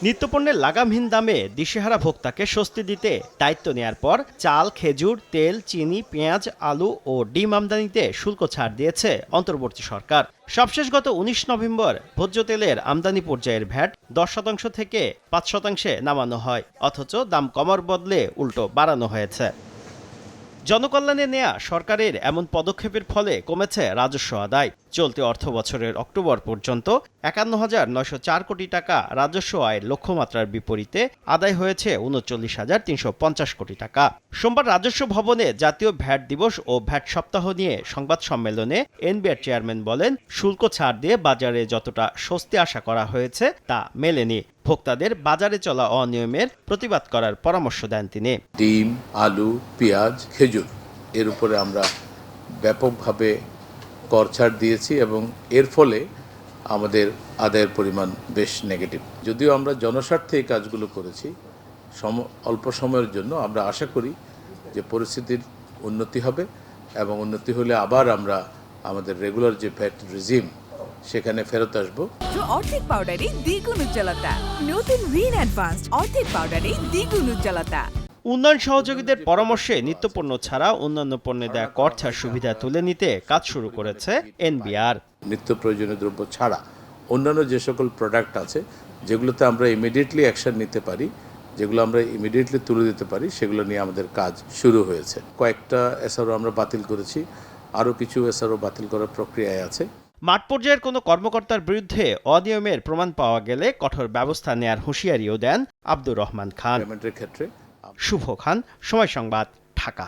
নিত্যপণ্যের লাগামহীন দামে দিশেহারা ভোক্তাকে স্বস্তি দিতে দায়িত্ব নেয়ার পর চাল, খেজুর, তেল, চিনি, পেঁয়াজ, আলু ও ডিম আমদানিতে শুল্ক ছাড় দিয়েছে অন্তর্বর্তী সরকার। সবশেষ গত ১৯ নভেম্বর ভোজ্য তেলের আমদানি পর্যায়ের ভ্যাট ১০% থেকে ৫% নামানো হয়, অথচ দাম কমার বদলে উল্টো বাড়ানো হয়েছে। জনকল্যাণে নেয়া সরকারের এমন পদক্ষেপের ফলে কমেছে রাজস্ব আদায়। চলতি অর্থবছরের অক্টোবর পর্যন্ত ৫১,৯০৪ কোটি টাকা রাজস্ব আয়ের লক্ষ্যমাত্রার বিপরীতে আদায় হয়েছে ৩৯,৩৫০ কোটি টাকা। সোমবার রাজস্ব ভবনে জাতীয় ভ্যাট দিবস ও ভ্যাট সপ্তাহ নিয়ে সংবাদ সম্মেলনে এনবিআর চেয়ারম্যান বলেন, শুল্ক ছাড় দিয়ে বাজারে যতটা স্বস্তি আশা করা হয়েছে তা মেলেনি। ভোক্তাদের বাজারে চলা অনিয়মের প্রতিবাদ করার পরামর্শ দেন তিনি। ডিম, আলু, পেঁয়াজ, খেজুর এর উপরে আমরা ব্যাপকভাবে কর ছাড় দিয়েছি এবং এর ফলে আমাদের আদায়ের পরিমাণ বেশ নেগেটিভ। যদিও আমরা জনস্বার্থে এই কাজগুলো করেছি অল্প সময়ের জন্য, আমরা আশা করি যে পরিস্থিতির উন্নতি হবে এবং উন্নতি হলে আবার আমরা আমাদের রেগুলার যে ভ্যাট রেজিম সেখানে ফেরত আসবো। অর্ধেক পাউডারে দ্বিগুণ উজ্জ্বলতা, নতুন রিন অ্যাডভান্সড অর্ধেক পাউডারে দ্বিগুণ উজ্জ্বলতা। উন্নয়ন সহযোগীদের পরামর্শে নিত্যপণ্য ছাড়া অন্যান্য পণ্যে দেয়া কর ছাড় সুবিধা তুলে নিতে কাজ শুরু করেছে এনবিআর। নিত্য প্রয়োজনীয় দ্রব্য ছাড়া অন্যান্য যে সকল প্রোডাক্ট আছে যেগুলোতে আমরা ইমিডিয়েটলি অ্যাকশন নিতে পারি, যেগুলো আমরা ইমিডিয়েটলি তুলে দিতে পারি, সেগুলো নিয়ে আমাদের কাজ শুরু হয়েছে। কয়েকটা এসআরও আমরা বাতিল করেছি, আরও কিছু এসআরও বাতিল করার প্রক্রিয়ায় আছে। মাঠ পর্যায়ের কোনো কর্মকর্তার বিরুদ্ধে অনিয়মের প্রমাণ পাওয়া গেলে কঠোর ব্যবস্থা নেয়ার হুঁশিয়ারিও দেন আব্দুর রহমান খান। পেমেন্টের ক্ষেত্রে শুভ খান, সময় সংবাদ, ঢাকা।